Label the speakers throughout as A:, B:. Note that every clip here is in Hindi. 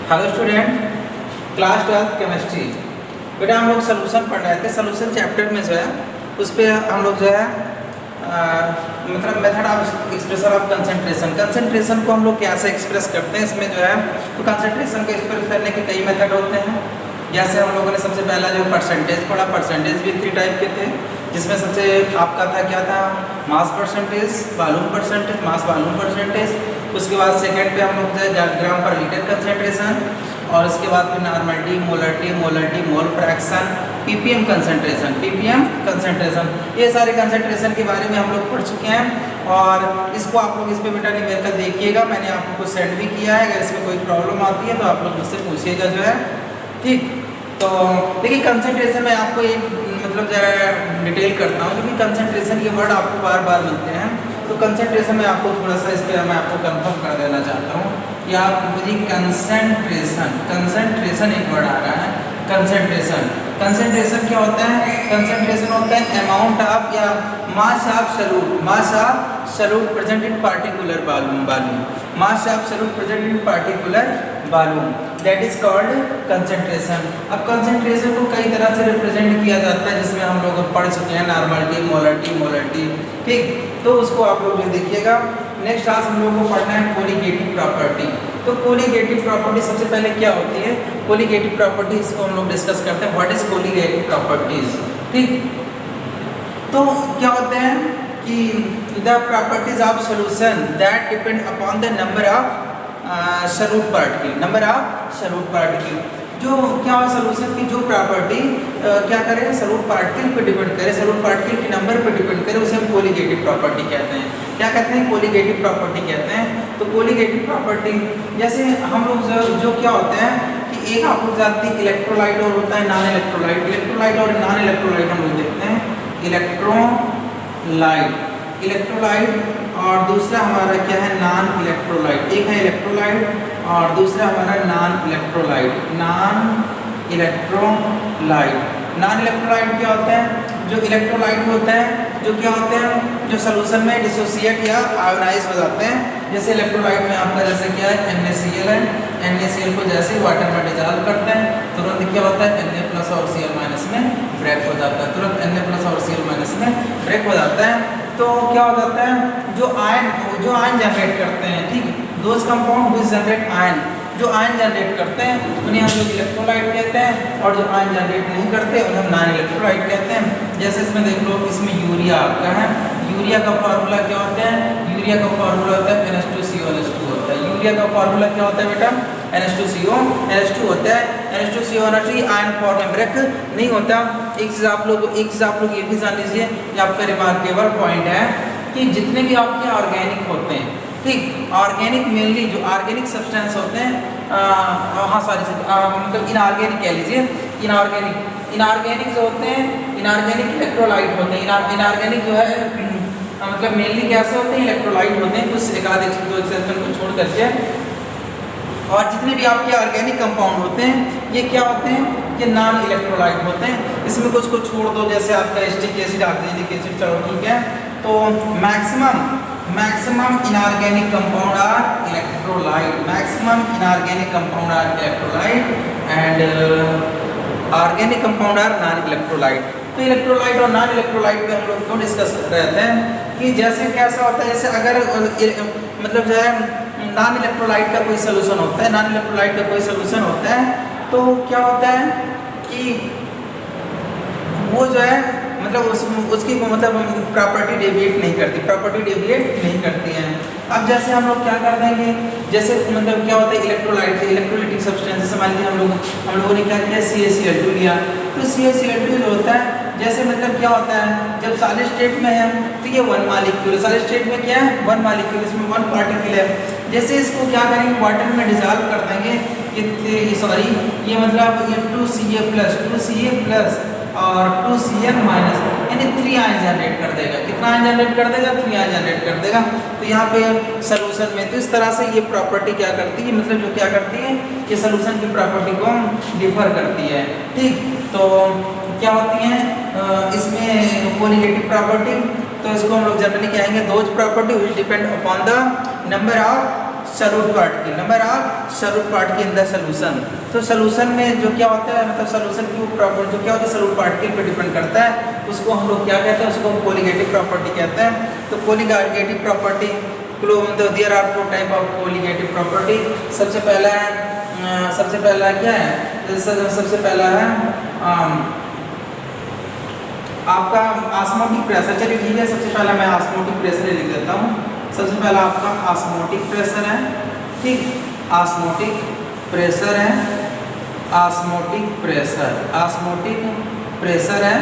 A: Hello student, class 12 chemistry. बेटा हम लोग सोल्यूशन पढ़ रहे थे। सोल्यूशन चैप्टर में जो है उस पर हम लोग जो है मतलब method of expression of concentration को हम लोग कैसे एक्सप्रेस करते हैं इसमें जो है, तो कंसंट्रेशन को एक्सप्रेस करने के कई मेथड होते हैं। जैसे हम लोगों ने सबसे पहला जो परसेंटेज पढ़ा, परसेंटेज भी 3 टाइप के थे, जिसमें सबसे आपका था क्या था, mass percentage, volume percentage, mass volume percentage. उसके बाद सेकंड पे हम लोग जो है ग्राम पर लीटर कंसंट्रेशन, और उसके बाद फिर normality, molarity, mole fraction, ppm concentration. ये सारे कंसंट्रेशन के बारे में हम लोग पढ़ चुके हैं और इसको आप लोग इस पे बेटा न्यूमेरिकल देखिएगा। मैंने आपको सेंड भी किया है, अगर इसमें कोई प्रॉब्लम आती है तो आप लोग मुझसे पूछिएगा जो है, ठीक। तो देखिए कंसंट्रेशन में आपको एक मतलब ज़रा डिटेल करता हूँ, क्योंकि कंसंट्रेशन के वर्ड आपको बार बार मिलते हैं। तो कंसंट्रेशन में आपको थोड़ा सा इस पर मैं आपको कंफर्म कर देना चाहता हूँ कि आप मुझे कंसंट्रेशन एक वर्ड आ रहा है, कंसंट्रेशन क्या होता है? कंसंट्रेशन होता है अमाउंट ऑफ या mass of solute present in particular volume, mass of solute present in particular volume, that is called concentration. अब कंसंट्रेशन को कई तरह से रिप्रेजेंट किया जाता है, जिसमें हम लोग पढ़ चुके हैं, नॉर्मलिटी, मोलरिटी, ठीक। तो उसको आप लोग जो देखिएगा। नेक्स्ट क्लास हम लोगों को पढ़ना है कोलिगेटिव प्रॉपर्टी। तो कोलिगेटिव प्रॉपर्टी सबसे पहले क्या होती है? कोलिगेटिव प्रॉपर्टीज को हम लोग डिस्कस करते हैं। व्हाट इज कोलिगेटिव प्रॉपर्टीज, ठीक। तो क्या होते हैं कि the properties of solution that depend upon the number of solute particle. जो क्या हो सॉल्यूशन की जो प्रॉपर्टी क्या करे, सॉल्यूट पार्टिकल पे डिपेंड करे, सॉल्यूट पार्टिकल के नंबर पे डिपेंड करे, उसे हम कोलिगेटिव प्रॉपर्टी कहते हैं। क्या कहते हैं? कोलिगेटिव प्रॉपर्टी कहते हैं। तो कोलिगेटिव प्रॉपर्टी जैसे हम लोग जो क्या होते हैं कि एक आप लोग जानते हैं इलेक्ट्रोलाइट और होता है नॉन इलेक्ट्रोलाइट। इलेक्ट्रोलाइट और नॉन इलेक्ट्रोलाइट हम लोग देखते हैं। इलेक्ट्रोलाइट और दूसरा हमारा क्या है, नॉन इलेक्ट्रोलाइट। एक है इलेक्ट्रोलाइट और दूसरा हमारा नॉन इलेक्ट्रोलाइट क्या होता है? जो इलेक्ट्रोलाइट होता है, जो क्या होते हैं, जो सॉल्यूशन में डिसोसिएट या आयोनाइज हो जाते हैं। जैसे इलेक्ट्रोलाइट में आपका जैसे क्या है, NaCl है। NaCl को जैसे वाटर में डिसॉल्व करते हैं, तुरंत क्या होता है, Na प्लस और Cl माइनस में ब्रेक हो जाता है, तुरंत Na प्लस और Cl माइनस में ब्रेक हो जाता है। तो क्या हो जाता है, जो आयन जनरेट करते हैं, ठीक, those compound which generate ion, जो आयन जनरेट करते हैं उन्हें हम लोग इलेक्ट्रोलाइट कहते हैं, और जो आयन जनरेट नहीं करते उन्हें हम नॉन इलेक्ट्रोलाइट कहते हैं। जैसे इसमें देख लो, इसमें यूरिया आपका है। यूरिया का फार्मूला क्या होता है? यूरिया का फार्मूला होता है NH2CO NH2 होता है। यूरिया का फार्मूला क्या होता है बेटा? NH2CO NH2 होता है। NH2CO NH2 आयन फॉर्म में ब्रेक नहीं होता। एक चीज़ आप लोग ये भी जान लीजिए, ये आपका रिमार्केबल पॉइंट है कि जितने भी आपके ऑर्गेनिक होते हैं, ठीक, ऑर्गेनिक मेनली जो ऑर्गेनिक सब्सटेंस होते हैं, मतलब इनऑर्गेनिक कह लीजिए, इनऑर्गेनिक जो होते हैं, इनऑर्गेनिक इलेक्ट्रोलाइट होते हैं। इनऑर्गेनिक जो है मतलब मेनली कैसे होते हैं, इलेक्ट्रोलाइट होते हैं, कुछ एकाध एक दो एक्सेप्शन को छोड़ करके। और जितने भी आपके ऑर्गेनिक कंपाउंड होते हैं ये क्या होते हैं, ये नॉन इलेक्ट्रोलाइट होते हैं। इसमें कुछ को छोड़ दो, जैसे आपका एसिटिक एसिड, ऑक्जेलिक एसिड, चलो ठीक है। तो maximum inorganic compound are electrolyte, and organic compound are non electrolyte. तो इलेक्ट्रोलाइट और नॉन इलेक्ट्रोलाइट पे हम लोग क्यों डिस्कस कर रहे थे कि जैसे कैसा होता है, जैसे अगर मतलब जो है नॉन इलेक्ट्रोलाइट का कोई सोल्यूशन होता है, तो क्या होता है कि वो जो है मतलब उसकी मतलब प्रॉपर्टी डेविएट नहीं करती है। अब जैसे हम लोग क्या कर देंगे, जैसे मतलब क्या होता है इलेक्ट्रोलाइटिक सब्सटेंस, जैसे मान लीजिए हम लोगों ने क्या किया, CaCl2 लिया। तो CaCl2 जो होता है, जैसे मतलब क्या होता है, जब सॉलिड स्टेट में है तो ये 1 मॉलिक्यूल, सॉलिड स्टेट में क्या है, 1 मॉलिक्यूल, इसमें 1 पार्टिकल है। जैसे इसको क्या करेंगे, वाटर में डिसॉल्व कर देंगे, ये मतलब ये 2Ca प्लस और 2Cl माइनस, यानी 3 आयन जनरेट कर देगा। कितना आयन जनरेट कर देगा? 3 आयन जनरेट कर देगा। तो यहाँ पे सॉल्यूशन में तो इस तरह से ये प्रॉपर्टी क्या करती है, मतलब जो क्या करती है, ये सॉल्यूशन की प्रॉपर्टी को डिफर करती है, ठीक। तो क्या होती हैं इसमें कोलिगेटिव प्रॉपर्टी, तो इसको हम लोग जनरली कहेंगे those property which depend upon the number of solute particle, number of solute particle in the solution. तो सॉल्यूशन में जो क्या होता है, मतलब सॉल्यूशन की प्रॉपर्टी जो क्या होती है सॉल्यूट पार्टिकल पे डिपेंड करता है, उसको हम लोग क्या कहते हैं, उसको हम कोलिगेटिव प्रॉपर्टी कहते हैं। तो colligative property, there are two type of colligative property. सबसे पहला क्या है, सबसे पहला है आपका ऑस्मोटिक प्रेशर। चलिए ठीक है, सबसे पहला मैं ऑस्मोटिक प्रेशर लिख देता हूँ। सबसे पहला आपका ऑस्मोटिक प्रेशर है, ठीक, ऑस्मोटिक प्रेशर है, ऑस्मोटिक प्रेशर है,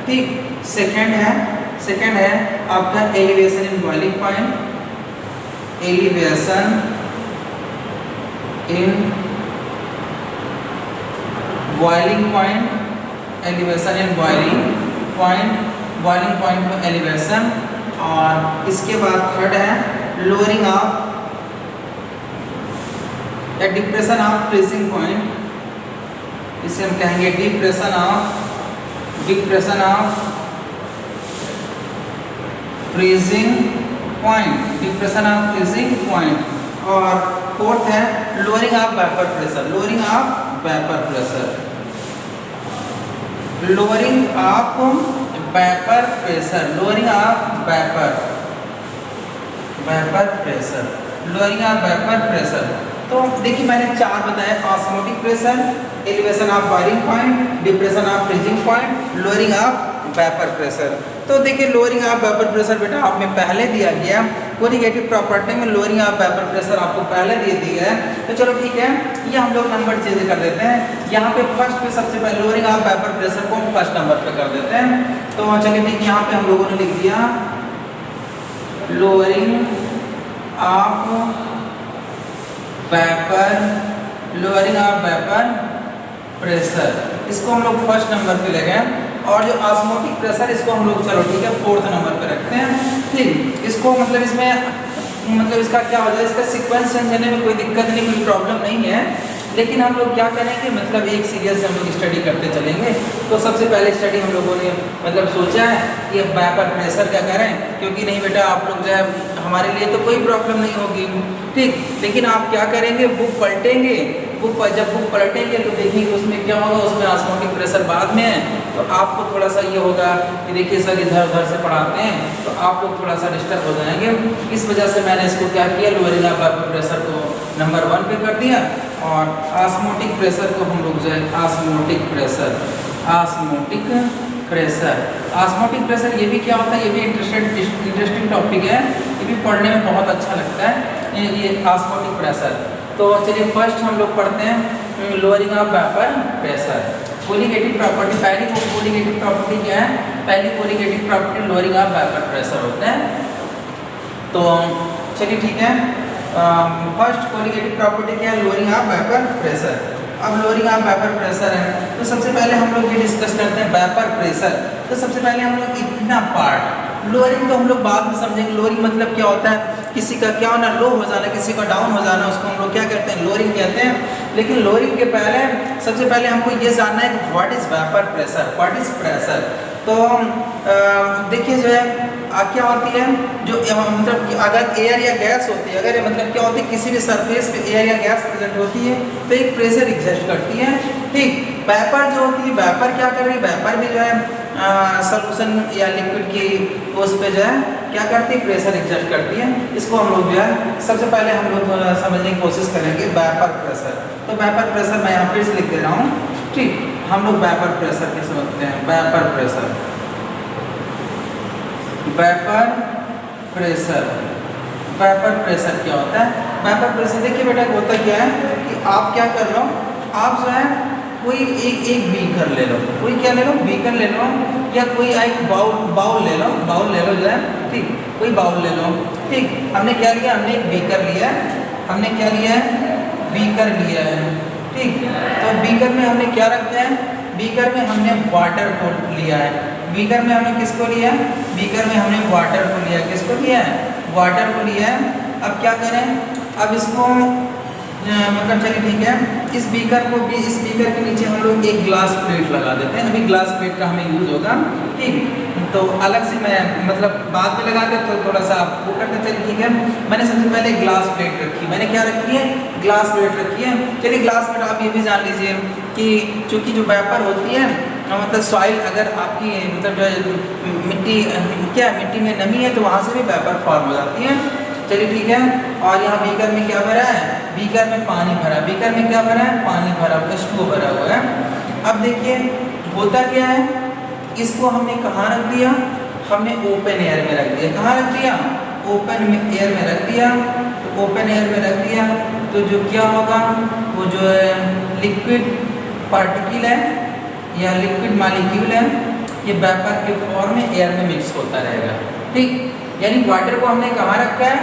A: ठीक। सेकंड है आपका elevation in boiling point, elevation in boiling point, elevation in boiling point में एलिवेशन। और इसके बाद थर्ड है लोअरिंग ऑफ या डिप्रेशन ऑफ फ्रीजिंग पॉइंट, इसे हम कहेंगे डिप्रेशन ऑफ फ्रीजिंग पॉइंट। और फोर्थ है lowering of vapour pressure, lowering of vapour pressure. तो देखिए मैंने चार बताया, osmotic pressure, elevation of boiling point, depression of freezing point, lowering of vapour pressure. तो देखिए लोअरिंग ऑफ वेपर प्रेशर बेटा आप में पहले दिया गया, कोलिगेटिव प्रॉपर्टी में लोअरिंग ऑफ वेपर प्रेशर आपको पहले दे दिया है। तो चलो ठीक है, ये हम लोग नंबर चेंज कर देते हैं। यहाँ पे फर्स्ट पे सबसे पहले लोअरिंग ऑफ वेपर प्रेशर को फर्स्ट नंबर पे कर देते हैं। तो चलिए ठीक, यहाँ पे हम लोगों ने लिख दिया लोअरिंग ऑफ वेपर प्रेशर, इसको हम लोग फर्स्ट नंबर पे ले गए। और जो ऑस्मोटिक प्रेशर इसको हम लोग चलो ठीक है फोर्थ नंबर पे रखते हैं, ठीक। इसको मतलब इसमें मतलब इसका क्या हो जाए, इसका सीक्वेंस चेंज होने में कोई दिक्कत नहीं, कोई प्रॉब्लम नहीं है। लेकिन हम लोग क्या करेंगे, मतलब एक सीरियल से हम लोग स्टडी करते चलेंगे। तो सबसे पहले स्टडी हम लोगों ने मतलब सोचा है कि अब वेपर प्रेशर क्या करें, क्योंकि नहीं बेटा आप लोग जो है हमारे लिए तो कोई प्रॉब्लम नहीं होगी, ठीक। लेकिन आप क्या करेंगे, बुक पलटेंगे, जब बुक पलटेंगे तो देखेंगे उसमें क्या होगा, उसमें ऑस्मोटिक प्रेशर बाद में है। तो आपको थोड़ा सा ये होगा कि देखिए सर इधर उधर से पढ़ाते हैं तो आप लोग थोड़ा सा डिस्टर्ब हो जाएंगे। इस वजह से मैंने इसको क्या किया, लोअरिंग ऑफ वेपर प्रेशर को नंबर 1 पे कर दिया। और ऑस्मोटिक प्रेशर को हम लोग जो है ऑस्मोटिक प्रेशर ये भी क्या होता है, ये भी इंटरेस्टिंग टॉपिक है, ये भी पढ़ने में बहुत अच्छा लगता है ये ऑस्मोटिक प्रेशर। तो चलिए फर्स्ट हम लोग पढ़ते हैं lowering of vapour pressure. Colligative property, पहली कोलिगेटिव प्रॉपर्टी क्या है, पहली colligative property lowering of vapour pressure होता है। तो चलिए ठीक है, फर्स्ट कोलिगेटिव प्रॉपर्टी क्या है, लोअरिंग ऑफ वेपर प्रेशर। अब लोअरिंग ऑफ वेपर प्रेशर है तो सबसे पहले हम लोग ये डिस्कस करते हैं वेपर प्रेशर। तो सबसे पहले हम लोग इतना पार्ट, लोअरिंग तो हम लोग बाद में समझेंगे। लोअरिंग मतलब क्या होता है, किसी का क्या होना, लो हो जाना, किसी का डाउन हो जाना, उसको हम लोग क्या कहते हैं, लोअरिंग कहते हैं। लेकिन लोअरिंग के पहले सबसे पहले हमको ये जानना है कि what is vapour pressure, what is pressure. तो देखिए जो है क्या होती है, जो मतलब अगर एयर या गैस होती है, अगर मतलब क्या होती है किसी भी सरफेस पे एयर या गैस प्रेजेंट होती है तो एक प्रेशर एग्जिस्ट करती है, ठीक। वेपर जो होती है, वेपर क्या कर रही है, वेपर भी जो है सॉल्यूशन या लिक्विड की उस पे जो है क्या करती है, प्रेशर एग्जिस्ट करती है। इसको हम लोग जो है सबसे पहले हम लोग समझने की कोशिश करेंगे वेपर प्रेशर। तो वेपर प्रेशर मैं यहाँ फिर से लिख दे रहा हूँ, ठीक। हम लोग वेपर प्रेशर कैसे समझते हैं, वेपर प्रेशर क्या होता है। वेपर प्रेशर देखिए बेटा होता क्या है कि आप क्या कर लो, आप जो है कोई एक बीकर ले लो, कोई क्या ले लो, बीकर ले लो, या कोई एक बाउल ले लो जो है, ठीक। कोई बाउल ले लो, ठीक। हमने क्या लिया, हमने एक बीकर लिया है, हमने क्या लिया है, बीकर लिया है, ठीक। तो बीकर में हमने क्या रखा है, बीकर में हमने वाटर को लिया है, बीकर में हमने किसको लिया, बीकर में हमने वाटर को लिया, किसको लिया है, वाटर को लिया है। अब क्या करें, अब इसको मतलब चलिए ठीक है, इस बीकर को भी, इस बीकर के नीचे हम लोग एक ग्लास प्लेट लगा देते हैं। अभी ग्लास प्लेट का हमें यूज़ होगा, ठीक। तो अलग से मैं मतलब बाद में लगा के तो थोड़ा सा वो करते, चलिए ठीक है। मैंने सबसे पहले ग्लास प्लेट रखी, मैंने क्या रखी है, ग्लास प्लेट रखी है। चलिए ग्लास प्लेट आप ये भी जान लीजिए कि चूँकि जो वेपर होती है, मतलब सॉइल अगर आपकी मतलब जो मिट्टी क्या मिट्टी में नमी है तो वहाँ से भी वेपर फॉर्म हो जाती है। चलिए ठीक है। और यहाँ बीकर में क्या भरा है, बीकर में पानी भरा, बीकर में क्या भरा है, पानी भरा, H2O भरा हुआ है। अब देखिए होता क्या है, इसको हमने कहाँ रख दिया, हमने ओपन एयर में रख दिया। कहाँ रख दिया, ओपन एयर में रख दिया। तो ओपन एयर में रख दिया तो जो क्या होगा, वो जो है लिक्विड पार्टिकल है या लिक्विड मॉलिक्यूल है, ये वेपर के फॉर्म में एयर में मिक्स होता रहेगा, ठीक। यानी वाटर को हमने कहाँ रखा है,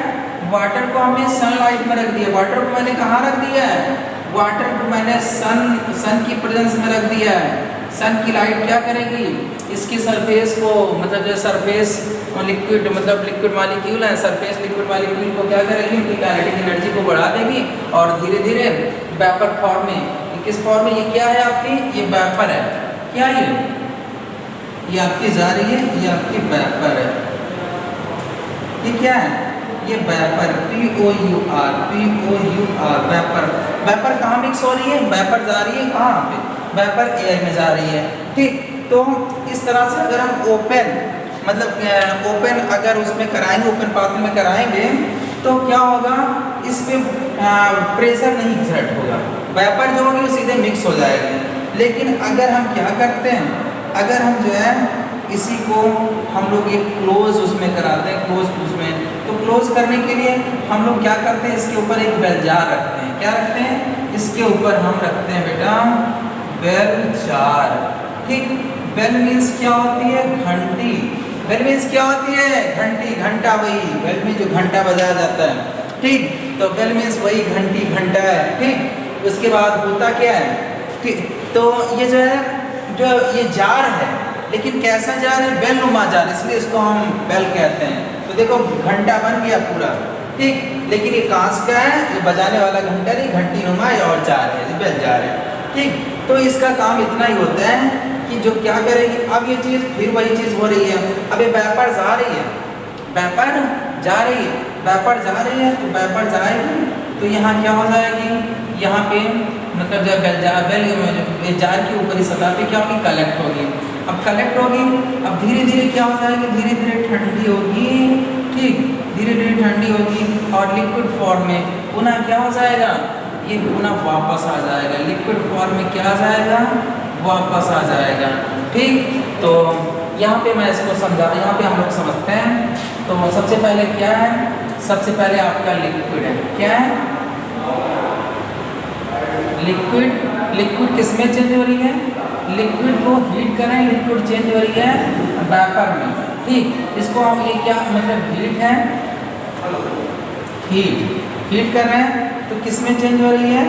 A: वाटर को हमने सनलाइट में रख दिया। वाटर को मैंने कहाँ रख दिया है, वाटर को मैंने सन की प्रेजेंस में रख दिया है। सन की लाइट क्या करेगी, इसकी सरफेस को मतलब जो सरफेस लिक्विड मतलब लिक्विड मॉलिक्यूल है, सरफेस लिक्विड मॉलिक्यूल को क्या करेगी, उनकी काइनेटिक एनर्जी को बढ़ा देगी और धीरे धीरे वेपर फॉर्म में, किस फॉर्म में, ये क्या है आपकी, ये वेपर है। क्या ये आपकी जा रही है, ये आपकी वेपर है। ये क्या है, ये वेपर, POUR वेपर। वेपर कहाँ मिक्स हो रही है, वेपर जा रही है कहाँ पे, वेपर एयर में जा रही है, ठीक। तो इस तरह से अगर हम ओपन मतलब ओपन अगर उसमें कराएंगे, ओपन पात्र में कराएंगे तो क्या होगा, इस पे प्रेशर नहीं एक्सर्ट होगा, वेपर जो होगी वो सीधे मिक्स हो जाएगी। लेकिन अगर हम क्या करते हैं, अगर हम जो है इसी को हम लोग एक क्लोज उसमें कराते हैं, क्लोज उसमें, तो क्लोज करने के लिए हम लोग क्या करते हैं, इसके ऊपर एक बेल जार रखते हैं। क्या रखते हैं, इसके ऊपर हम रखते हैं बेटा बेल जार, ठीक। बेल मीन्स क्या होती है, घंटी। बेल मीन्स क्या होती है, घंटी, घंटा, वही बेल में जो घंटा बजाया जाता है, ठीक। तो बेल मीन्स वही घंटी, घंटा है, ठीक। उसके बाद होता क्या है, ठीक। तो ये जो है, जो ये जार है, लेकिन कैसा जार है, बेल नुमा जार, इसलिए इसको हम बेल कहते हैं। तो देखो घंटा बन गया पूरा, ठीक। लेकिन ये कांच का है, ये बजाने वाला घंटा नहीं, घंटी नुमा और जार है, ये बेल जार है, ठीक। तो इसका काम इतना ही होता है कि जो क्या करेगी, अब ये चीज़ फिर वही चीज़ हो रही है। अब ये वेपर जा रही है, वेपर जा रही है, वेपर जा रही है, तो वेपर जाएगी तो यहाँ क्या हो जाएगी, यहाँ पे मतलब जब बेल जार की ऊपरी सतह पे क्या होगी, कलेक्ट होगी। अब कलेक्ट होगी, अब धीरे धीरे क्या हो जाएगी, धीरे धीरे ठंडी होगी, ठीक, धीरे धीरे ठंडी होगी और लिक्विड फॉर्म में पुनः क्या हो जाएगा, ये पुनः वापस आ जाएगा, लिक्विड फॉर्म में क्या आ जाएगा, वापस आ जाएगा, ठीक। तो यहाँ पे मैं इसको समझा, यहाँ पे हम लोग समझते हैं। तो सबसे पहले क्या है, सबसे पहले आपका लिक्विड है, क्या है, लिक्विड। लिक्विड किस में चेंज हो रही है, लिक्विड को हीट करें, लिक्विड चेंज हो रही है वेपर में, ठीक। इसको हम ये क्या मतलब हीट है, हीट कर रहे हैं तो किस में चेंज हो रही है,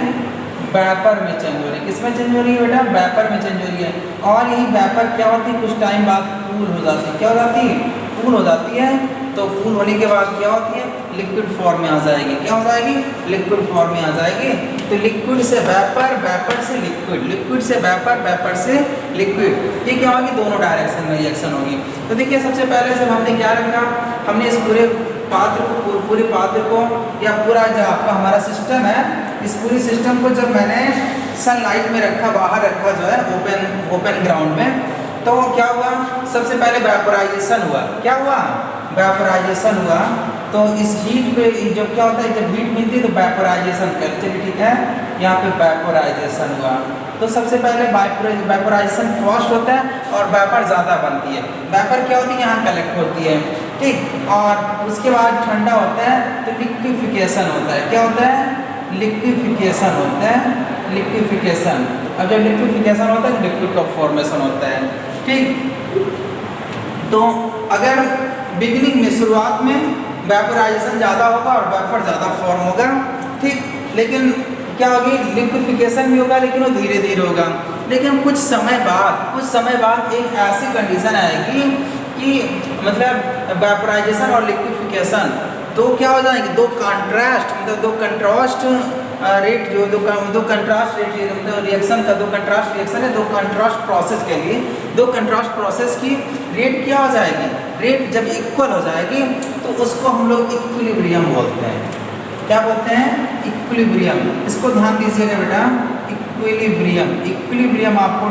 A: वेपर में चेंज हो रही है। किस में चेंज हो रही है बेटा, वेपर में चेंज हो रही है। और यही वेपर क्या होती है, कुछ टाइम बाद कूल हो जाती है। क्या हो जाती है, कूल हो जाती है। तो कूल होने के बाद क्या होती है, लिक्विड फॉर्म में आ जाएगी। क्या हो जाएगी, लिक्विड फॉर्म में आ जाएगी। तो लिक्विड से वेपर, वेपर से लिक्विड, लिक्विड से वेपर, वेपर से लिक्विड, ये क्या होगी, दोनों डायरेक्शन में रिएक्शन होगी। तो देखिए सबसे पहले जब हमने क्या रखा, हमने इस पूरे पात्र को, पूरे पात्र को या पूरा जो आपका हमारा सिस्टम है, इस पूरी सिस्टम को जब मैंने सनलाइट में रखा, बाहर रखा जो है ओपन ग्राउंड में, तो क्या हुआ, सबसे पहले वेपोराइजेशन हुआ। क्या हुआ, वेपोराइजेशन हुआ। तो इस हीट पे जब क्या होता है, जब हीट मिलती है तो वेपोराइजेशन करते हैं, ठीक है। यहाँ पे वेपोराइजेशन हुआ तो सबसे पहले वेपोराइजेशन फास्ट होता है और वेपर ज़्यादा बनती है। वेपर क्या होती है, यहाँ कलेक्ट होती है, ठीक। और उसके बाद ठंडा होता है तो लिक्विफिकेशन होता है। क्या होता है, लिक्विफिकेशन होता है, लिक्विफिकेशन। अब जब लिक्विफिकेशन होता है तो लिक्विड का फॉर्मेशन होता है, ठीक। तो अगर बिगिनिंग में, शुरुआत में वेपोराइजेशन ज़्यादा होगा और वेपर ज़्यादा फॉर्म होगा, ठीक। लेकिन क्या होगी, लिक्विफिकेशन भी होगा लेकिन वो धीरे धीरे होगा। लेकिन कुछ समय बाद एक ऐसी कंडीशन आएगी कि मतलब वेपोराइजेशन और लिक्विफिकेशन दो क्या हो जाएंगे, दो कंट्रास्ट मतलब दो कंट्रास्ट रेट जो दो कंट्रास्ट रेट मतलब रिएक्शन का, दो कंट्रास्ट रिएक्शन है, दो कंट्रास्ट प्रोसेस के लिए दो कंट्रास्ट प्रोसेस की रेट क्या हो जाएगी, रेट जब इक्वल हो जाएगी तो उसको हम लोग इक्विलिब्रियम बोलते हैं। क्या बोलते हैं? इक्विलिब्रियम। इसको ध्यान दीजिएगा बेटा, इक्विलिब्रियम। इक्विलिब्रियम आपको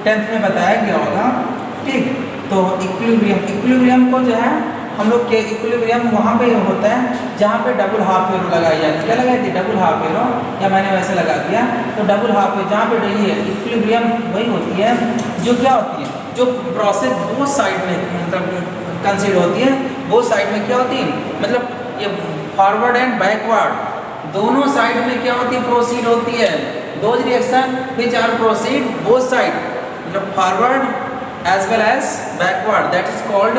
A: 10th में बताया गया होगा, ठीक। तो इक्विलिब्रियम को जो है हम लोग के इक्विलिब्रियम वहाँ पे होता है जहाँ पे डबल हाफ एरो लगाई जाती है। क्या लगाई थी? डबल हाफ एरो, या मैंने वैसे लगा दिया। तो डबल हाफ एरो जहाँ पे रही है इक्विलिब्रियम वही होती है जो क्या होती है, जो प्रोसेस वो साइड में मतलब कंसीडर होती है, वो साइड में क्या होती है, मतलब ये फॉरवर्ड एंड बैकवर्ड दोनों साइड में क्या होती है, प्रोसीड होती है। Those reaction which are proceed both side, मतलब forward as well as backward, that is called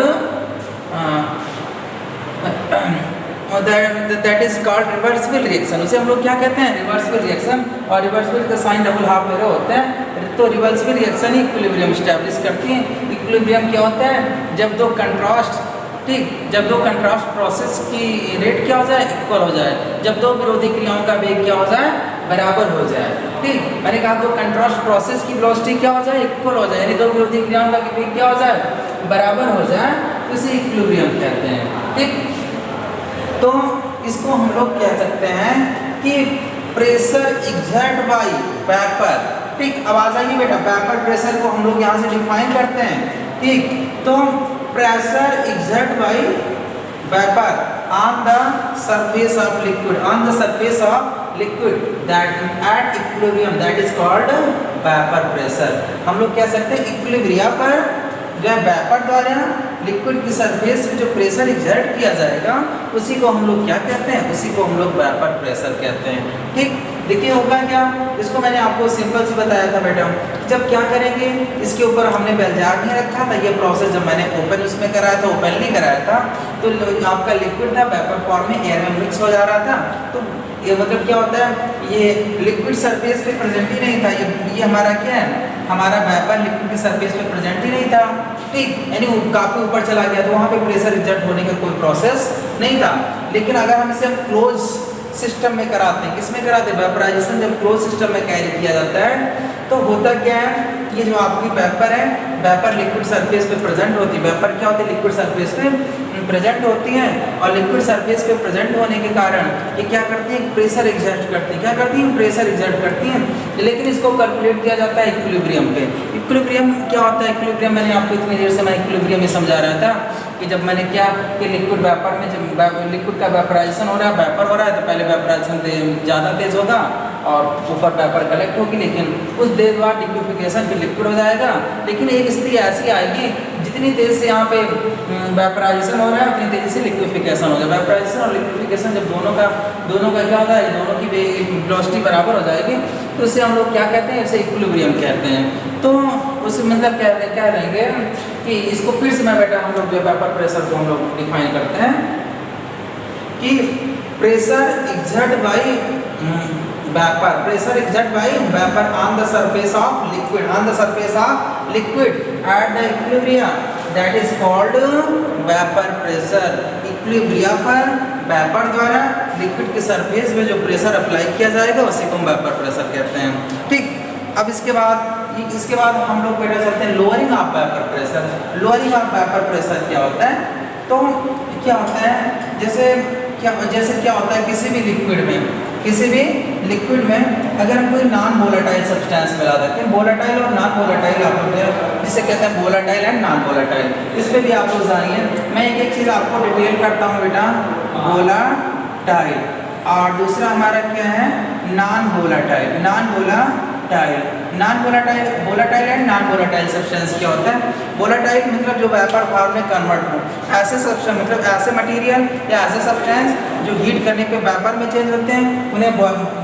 A: that is called reversible reaction। उसे हम लोग क्या कहते हैं? Reversible reaction. और रिवर्सिबल का साइन डबल हाफ एरो होता है। तो रिवर्सिबल रिएक्शन ही इक्विलिब्रियम स्टैब्लिश करती है। इक्विलिब्रियम क्या होता है? जब दो कंट्रास्ट, ठीक, जब दो कंट्रास्ट प्रोसेस की रेट क्या हो जाए, इक्वल हो जाए। जब दो विरोधी क्रियाओं का वेग क्या हो जाए, बराबर हो जाए। ठीक, मैंने कहा दो कंट्रास्ट प्रोसेस की वेलोसिटी क्या हो जाए, इक्वल हो जाए, यानी दो विरोधी क्रियाओं का वेग क्या हो जाए, बराबर हो जाए, तो इसे इक्विलिब्रियम कहते हैं। ठीक, तो इसको हम लोग कह सकते हैं कि प्रेशर एक्सर्ट बाय वेपर। ठीक, अब आ जाइए बेटा, वेपर प्रेशर को हम लोग यहाँ से डिफाइन करते हैं। ठीक, तो pressure exert bye vapour on the surface of liquid, on the surface of liquid that at equilibrium, that is called vapor pressure। हम लोग कह सकते हैं इक्विलिब्रियम पर जो है वेपर द्वारा लिक्विड की सरफेस पे जो प्रेशर एक्सर्ट किया जाएगा उसी को हम लोग क्या कहते हैं, उसी को हम लोग वेपर प्रेशर कहते हैं। ठीक, देखिए होगा क्या, इसको मैंने आपको सिंपल से बताया था बेटा। जब क्या करेंगे, इसके ऊपर हमने बेलजार नहीं रखा था, ये प्रोसेस जब मैंने ओपन उसमें कराया था, ओपनली कराया था, तो आपका लिक्विड था वेपर फॉर्म में एयर में मिक्स हो जा रहा था। तो ये मतलब क्या होता है, ये लिक्विड सरफेस पे प्रेजेंट ही नहीं था। ये हमारा क्या है, हमारा वेपर लिक्विड की सरफेस पे प्रेजेंट ही नहीं था। ठीक, यानी काफ़ी ऊपर चला गया, तो वहाँ पे प्रेशर एक्सर्ट होने का कोई प्रोसेस नहीं था। लेकिन अगर हम इसे क्लोज सिस्टम में कराते हैं, किस में कराते हैं, वेपराइजेशन जब क्लोज सिस्टम में कैरी किया जाता है तो होता क्या है, ये जो आपकी वेपर है, वेपर लिक्विड सरफेस पे प्रेजेंट होती है। वेपर क्या होती है, लिक्विड सरफेस पे प्रेजेंट होती हैं, और लिक्विड सरफेस पे प्रेजेंट होने के कारण ये क्या करती है, प्रेशर एक्सर्ट करती है। क्या करती है, प्रेशर एक्सर्ट करती हैं। लेकिन इसको कैलकुलेट किया जाता है इक्विलिब्रियम पे। इक्विलिब्रियम क्या होता है, इक्विलिब्रियम मैंने आपको इतनी देर से मैं इक्विलिब्रियम ही समझा रहा था कि जब मैंने क्या कि लिक्विड वेपर में जब लिक्विड का वेपराइजेशन हो रहा है, वेपर हो रहा है, तो पहले वेपराइजेशन ज़्यादा तेज होगा और ऊपर वेपर कलेक्ट होगी, लेकिन कुछ देर बाद लिक्विफिकेशन फिर लिक्विड हो जाएगा। लेकिन एक स्थिति ऐसी आएगी जितनी तेज़ से यहाँ पे वेपराइजेशन हो रहा है उतनी तेज़ी से लिक्विफिकेशन हो जाएगा। वेपराइजेशन और लिक्विफिकेशन जब दोनों का क्या होता है, दोनों की वेलोसिटी बराबर हो जाएगी, तो इसे हम लोग क्या कहते हैं, इसे इक्विलिब्रियम कहते हैं। तो उस मतलब क्या रहेंगे कि इसको फिर से मैं बेटा हम लोग जो वेपर प्रेशर को हम लोग डिफाइन करते हैं कि pressure exert bye vapour, pressure exert bye vapour on the surface of liquid, on the surface of liquid at the equilibrium, that is called vapour pressure. Equilibrium पर वेपर द्वारा लिक्विड के सरफेस में जो प्रेशर अप्लाई किया जाएगा उसी को हम वेपर प्रेशर कहते हैं। ठीक, अब इसके बाद हम लोग बेटा चलते हैं lowering of vapour pressure. Lowering of vapour pressure क्या होता है, तो क्या होता है, जैसे क्या होता है, किसी भी लिक्विड में अगर हम कोई नॉन वोलेटाइल सब्सटेंस मिला देते हैं, वोलेटाइल और नॉन वोलेटाइल आप लोग जिसे कहते हैं वोलेटाइल एंड नॉन वोलेटाइल, इस पर भी आप लोग जानिए। मैं एक चीज़ आपको डिटेल करता हूँ बेटा, वोलेटाइल और दूसरा हमारा क्या है, non volatile. Volatile and non volatile substance क्या होता है, वोलेटाइल मतलब जो वेपर फॉर्म में कन्वर्ट हो, ऐसे सब्सटेंस मतलब ऐसे मटेरियल या ऐसे सब्सटेंस जो हीट करने पे वेपर में चेंज होते हैं उन्हें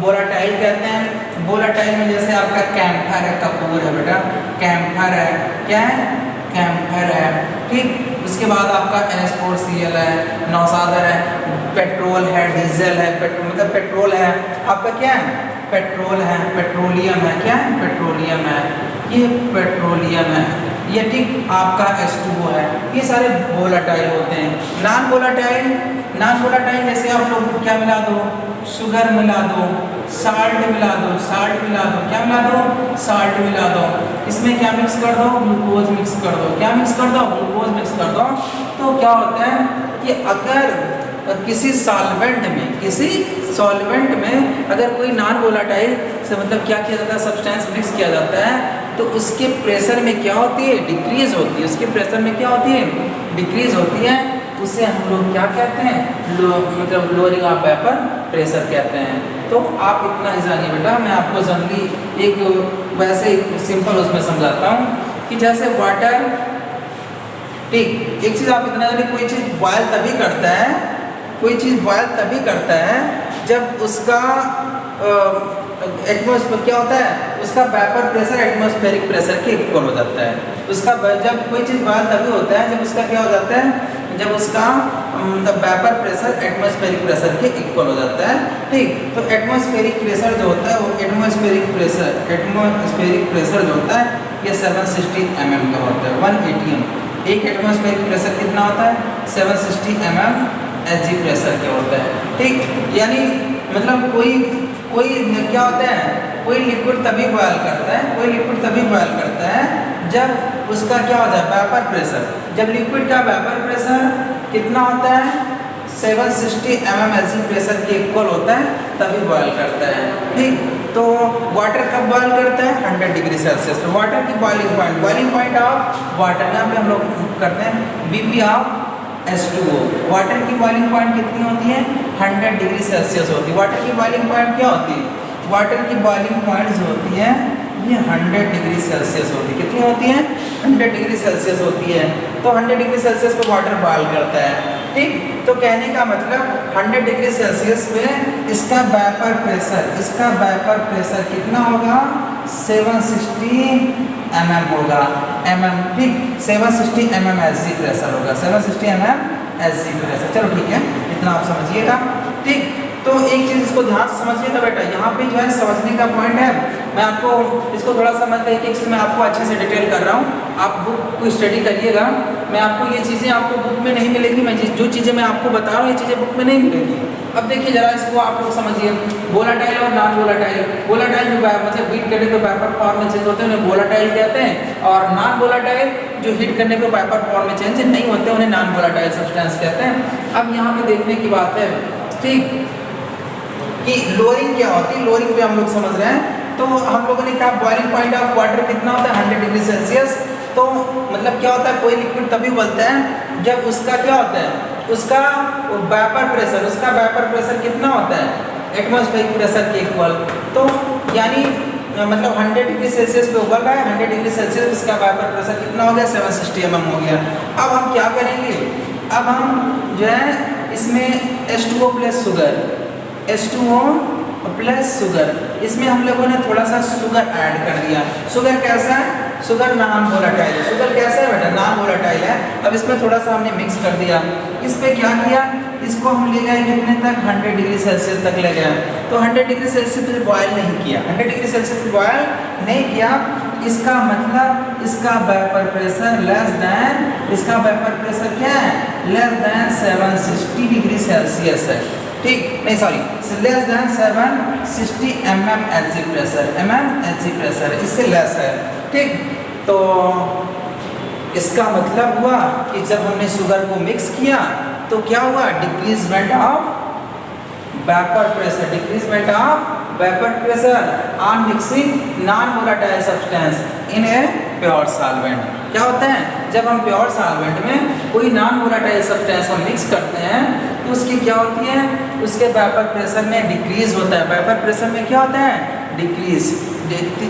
A: वोलेटाइल कहते हैं। वोलेटाइल में जैसे आपका कैम्फर है, कपूर है बेटा, कैम्फर है, क्या है, कैम्फर है। ठीक, उसके बाद आपका NH4Cl है, नौसादर है, पेट्रोल है, डीजल है, मतलब पेट्रोल है, आपका क्या है, पेट्रोल है, पेट्रोलियम है, क्या है, पेट्रोलियम है, ये पेट्रोलियम है। ये ठीक आपका H2O है। ये सारे वोलेटाइल होते हैं। नॉन वोलेटाइल जैसे आप लोग क्या मिला दो, शुगर मिला दो, साल्ट मिला दो, क्या मिला दो, साल्ट मिला दो। इसमें क्या मिक्स कर दो, ग्लूकोज मिक्स कर दो। क्या मिक्स कर दो, ग्लूकोज मिक्स कर दो। तो क्या होता है कि अगर किसी सॉल्वेंट में अगर कोई नॉन वोलेटाइल से मतलब क्या किया जाता है, सब्सटेंस मिक्स किया जाता है, तो उसके प्रेशर में क्या होती है, डिक्रीज होती है। उसके प्रेशर में क्या होती है, डिक्रीज होती है। उसे हम लोग क्या कहते हैं, मतलब लोअरिंग ऑफ वेपर प्रेशर कहते हैं। तो आप इतना ही जानिए बेटा, मैं आपको जनरली एक वैसे सिंपल उसमें समझाता हूँ कि जैसे वाटर, ठीक, एक चीज़ आप इतना जानिए, कोई चीज़ बॉयल तभी करता है जब उसका एटमॉस्फेयर क्या होता है, उसका वेपर प्रेशर एटमॉस्फेरिक प्रेशर के इक्वल हो जाता है। उसका जब कोई चीज़ बॉयल तभी होता है जब उसका क्या हो जाता है, जब उसका वेपर प्रेशर एटमॉस्फेरिक प्रेशर के इक्वल हो जाता है। ठीक, तो एटमॉस्फेरिक प्रेशर जो होता है वो एटमॉस्फेरिक प्रेशर जो होता है ये 760 mm का होता है, 1 atm। एक एटमॉस्फेरिक प्रेशर कितना होता है, 760 mm Hg प्रेशर क्या होता है। ठीक, यानी मतलब कोई क्या होता है, कोई लिक्विड तभी बॉयल करता है जब उसका क्या होता है, वेपर प्रेशर। जब लिक्विड का वेपर प्रेशर कितना होता है, 760 mm Hg प्रेशर के इक्वल होता है, तभी बॉयल करता है। ठीक, तो वाटर कब बॉयल करता है, 100 डिग्री सेल्सियस पे। वाटर की बॉइलिंग पॉइंट ऑफ वाटर, यहाँ पे हम लोग करते हैं BP ऑफ H2O। वाटर की बॉइलिंग पॉइंट कितनी होती है, 100 डिग्री सेल्सियस होती है। वाटर की बॉइलिंग पॉइंट क्या होती है, वाटर की बॉइलिंग पॉइंट जो होती है ये 100 डिग्री सेल्सियस होती है। कितनी होती है, 100 डिग्री सेल्सियस होती है। तो 100 डिग्री सेल्सियस पे वाटर बॉयल करता है। ठीक, तो कहने का मतलब 100 डिग्री सेल्सियस पे इसका वेपर प्रेशर कितना होगा, 760 mm होगा, ठीक, 760 mm Hg प्रेशर होगा, 760 mm Hg प्रेशर। चलो ठीक है, इतना आप समझिएगा। ठीक, तो एक चीज़ इसको ध्यान से समझिएगा बेटा, यहाँ पे जो है समझने का पॉइंट है, मैं आपको इसको थोड़ा समझते हैं, एक चीज़ मैं आपको अच्छे से डिटेल कर रहा हूँ, आप बुक को स्टडी करिएगा। मैं आपको ये चीज़ें आपको बुक में नहीं मिलेगी, मैं जो चीज़ें मैं आपको बता रहा हूँ ये चीज़ें बुक में नहीं मिलेगी। अब देखिए जरा इसको आप लोग समझिए, वोलेटाइल और नॉन वोलेटाइल जो मतलब हीट करने पे वेपर फॉर्म में चेंज होते हैं उन्हें वोलेटाइल कहते हैं, और नॉन वोलेटाइल जो हीट करने पे वेपर फॉर्म में चेंज नहीं होते उन्हें नॉन वोलेटाइल सब्सटेंस कहते हैं। अब यहाँ पे देखने की बात है, ठीक, कि लोअरिंग क्या होती है, लोअरिंग पे हम लोग समझ रहे हैं। तो हम लोगों ने कहा बॉइलिंग पॉइंट ऑफ वाटर कितना होता है, 100 डिग्री सेल्सियस। तो मतलब क्या होता है, कोई लिक्विड तभी उबलता है जब उसका क्या होता है, उसका वेपर प्रेशर कितना होता है, एटमॉस्फेरिक प्रेशर के इक्वल। तो यानी मतलब 100 डिग्री सेल्सियस पे उबल रहा है, 100 डिग्री सेल्सियस इसका वेपर प्रेशर कितना हो गया, 760 mm हो गया। अब हम क्या करेंगे, अब हम जो है इसमें H2O प्लस शुगर, इसमें हम लोगों ने थोड़ा सा शुगर ऐड कर दिया। शुगर कैसा है, शुगर नॉन वोलेटाइल है। शुगर कैसा है बेटा, नॉन वोलेटाइल है। अब इसमें थोड़ा सा हमने मिक्स कर दिया। इस पे क्या किया, इसको हम ले गए कितने तक, 100 डिग्री सेल्सियस तक ले गए। तो 100 डिग्री सेल्सियस पे बॉयल नहीं किया, 100 डिग्री सेल्सियस पे बॉयल नहीं किया, इसका मतलब इसका vapour pressure less than 760 degree Celsius है। ठीक, नहीं sorry, less than 760 mm Hg pressure, इससे लेस है। ठीक, तो इसका मतलब हुआ कि जब हमने शुगर को मिक्स किया तो क्या हुआ, decreasement of vapour pressure on mixing non volatile substance in a pure solvent. क्या होता है, जब हम प्योर सॉल्वेंट में कोई नॉन वोलेटाइल सब्सटेंस हम मिक्स करते हैं तो उसकी क्या होती है, उसके वेपर प्रेशर में डिक्रीज होता है। वेपर प्रेशर में क्या होता है, डिक्रीज,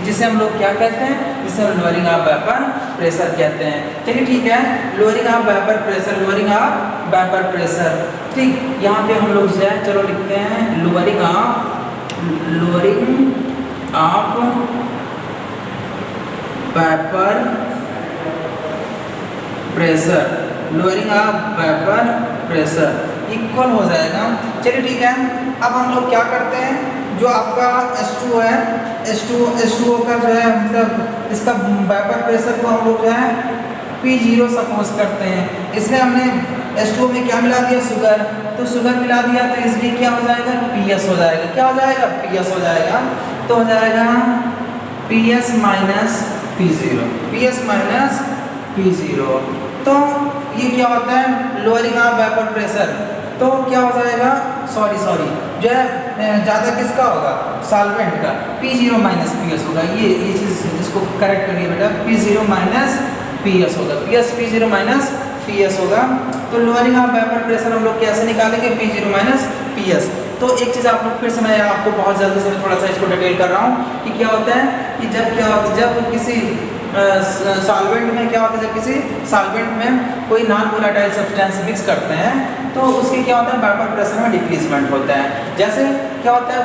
A: जिसे हम लोग क्या कहते हैं, जिसे हम लोअरिंग ऑफ वेपर प्रेशर कहते हैं। चलिए ठीक है, लोअरिंग ऑफ वेपर प्रेशर। ठीक, यहाँ पे हम लोग जो है चलो लिखते हैं lowering of vapour pressure equal हो जाएगा। चलिए ठीक है, अब हम लोग क्या करते हैं, जो आपका H2O है, H2O का जो है मतलब इसका वेपर प्रेशर को हम लोग जो है P0 सपोज करते हैं। इसमें हमने H2O में क्या मिला दिया, शुगर, तो शुगर मिला दिया तो इसलिए क्या हो जाएगा, PS हो जाएगा। क्या हो जाएगा, PS हो जाएगा। तो हो जाएगा PS minus P0, PS minus P0। तो ये क्या होता है, लोअरिंग ऑफ वेपर प्रेशर। तो क्या हो जाएगा, सॉरी जो है ज़्यादा किसका होगा, सॉल्वेंट का, P0 माइनस PS होगा। ये चीज़ इसको करेक्ट करिए बेटा, P0 माइनस PS होगा, P0 माइनस PS होगा। तो लोअरिंग ऑफ वेपर प्रेशर हम लोग कैसे निकालेंगे, P0 माइनस PS। तो एक चीज़ आप लोग फिर से मैं आपको बहुत जल्दी से थोड़ा सा इसको डिटेल कर रहा हूँ कि क्या होता है कि जब किसी सॉल्वेंट में क्या होता है, जब किसी सॉल्वेंट में कोई नॉन वोलेटाइल सब्सटेंस मिक्स करते हैं तो उसके क्या होता है, वेपर प्रेशर में डिक्रीजमेंट होता है। जैसे क्या होता है,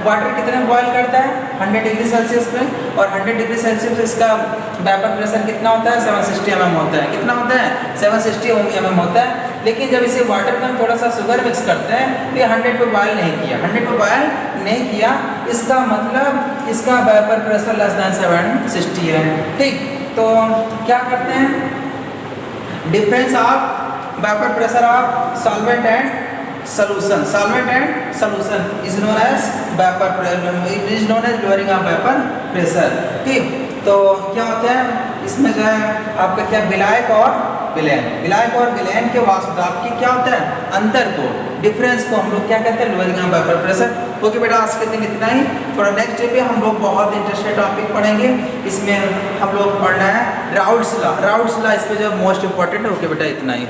A: वाटर कितने बॉयल करता है 100 डिग्री सेल्सियस पे, और 100 डिग्री सेल्सियस इसका वेपर प्रेशर कितना होता है, 760 mm होता है। कितना होता है, 760 mm होता है। लेकिन जब इसे वाटर में थोड़ा सा शुगर मिक्स करते हैं तो ये 100 पे बॉयल नहीं किया, 100 पे बॉयल नहीं किया, इसका मतलब इसका वेपर प्रेशर लेस दैन 760 है। ठीक, तो क्या करते हैं, difference of vapour pressure of solvent and solution, solvent and solution is known as lowering of vapor pressure। ठीक, तो क्या होता है इसमें जो है आपका क्या, विलायक और विलयन के वाष्प दाब की क्या होता है, अंतर को, डिफरेंस को हम लोग क्या कहते हैं, lowering of vapour pressure. Okay बेटा, आज के दिन इतना ही। थोड़ा नेक्स्ट डे पे हम लोग बहुत इंटरेस्टेड टॉपिक पढ़ेंगे। इसमें हम लोग पढ़ना है राउल्ट्स लॉ, इस पे जो मोस्ट इंपॉर्टेंट है। ओके बेटा, इतना ही।